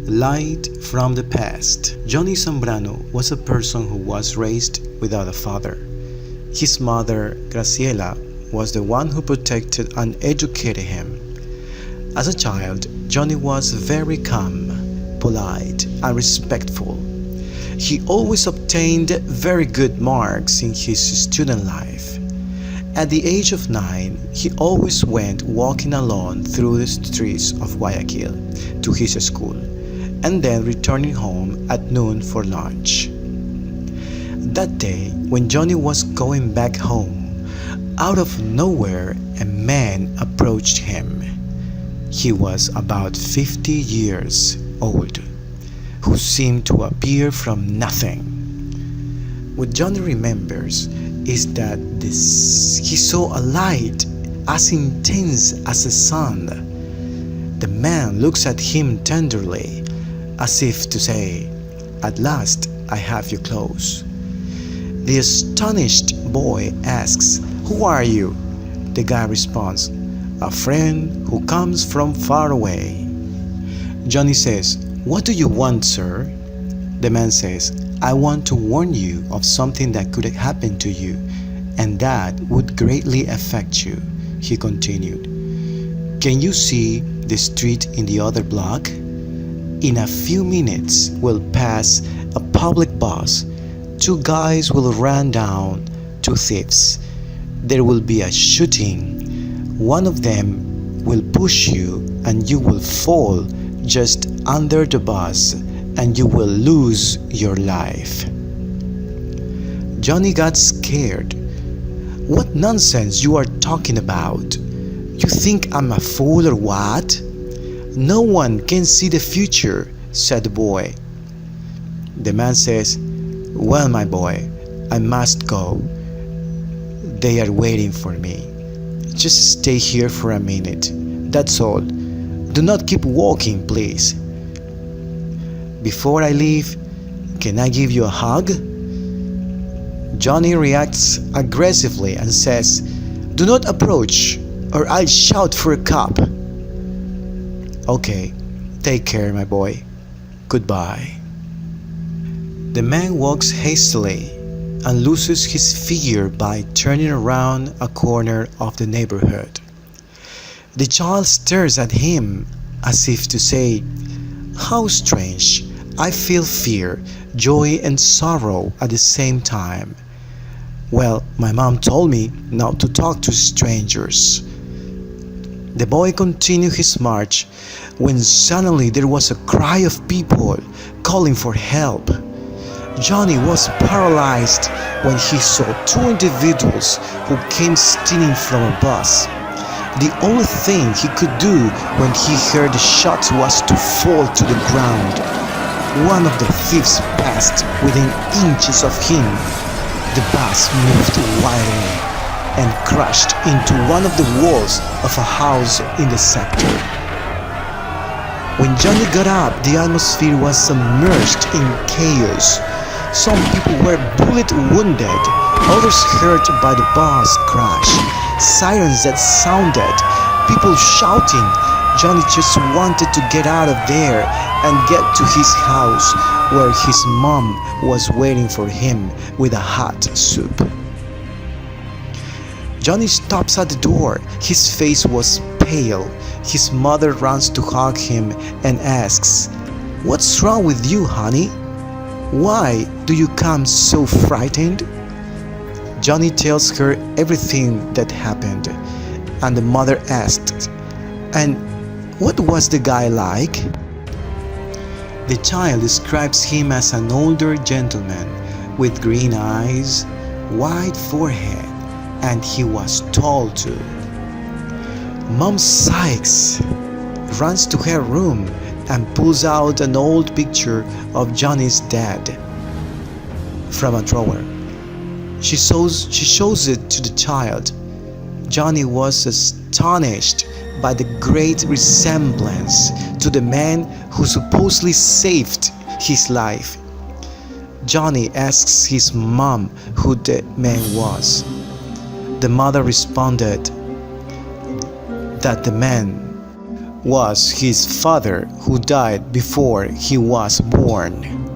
Light from the past. Johnny Zambrano was a person who was raised without a father. His mother, Graciela, was the one who protected and educated him. As a child, Johnny was very calm, polite, and respectful. He always obtained very good marks in his student life. At the age of 9, he always went walking alone through the streets of Guayaquil to his school, and then returning home at noon for lunch. That day, when Johnny was going back home, out of nowhere a man approached him. He was about 50 years old, who seemed to appear from nothing. What Johnny remembers is that he saw a light as intense as the sun. The man looks at him tenderly, as if to say, "At last I have you close." The astonished boy asks, "Who are you?" The guy responds, "A friend who comes from far away." Johnny says, "What do you want, sir?" The man says, "I want to warn you of something that could happen to you, and that would greatly affect you." He continued, "Can you see the street in the other block? In a few minutes we'll pass a public bus. 2 guys will run down 2 thieves. There will be a shooting. One of them will push you and you will fall just under the bus and you will lose your life." Johnny got scared. "What nonsense you are talking about? You think I'm a fool or what?" "No one can see the future," said the boy. The man says, "Well, my boy, I must go. They are waiting for me. Just stay here for a minute. That's all. Do not keep walking, please. Before I leave, can I give you a hug?" Johnny reacts aggressively and says, "Do not approach, or I'll shout for a cop." "Okay, take care, my boy. Goodbye." The man walks hastily and loses his figure by turning around a corner of the neighborhood. The child stares at him as if to say, "How strange. I feel fear, joy, and sorrow at the same time. Well, my mom told me not to talk to strangers." The boy continued his march when suddenly there was a cry of people calling for help. Johnny was paralyzed when he saw 2 individuals who came stealing from a bus. The only thing he could do when he heard the shots was to fall to the ground. One of the thieves passed within inches of him. The bus moved wildly and crashed into one of the walls of a house in the sector. When Johnny got up, the atmosphere was submerged in chaos. Some people were bullet wounded, others hurt by the bus crash, sirens that sounded, people shouting. Johnny just wanted to get out of there and get to his house where his mom was waiting for him with a hot soup. Johnny stops at the door. His face was pale. His mother runs to hug him and asks, "What's wrong with you, honey? Why do you come so frightened?" Johnny tells her everything that happened, and the mother asked, "And what was the guy like?" The child describes him as an older gentleman with green eyes, wide forehead, and he was tall too. Mom sighs, runs to her room, and pulls out an old picture of Johnny's dad from a drawer. She shows it to the child. Johnny was astonished by the great resemblance to the man who supposedly saved his life. Johnny asks his mom who the man was. The mother responded that the man was his father who died before he was born.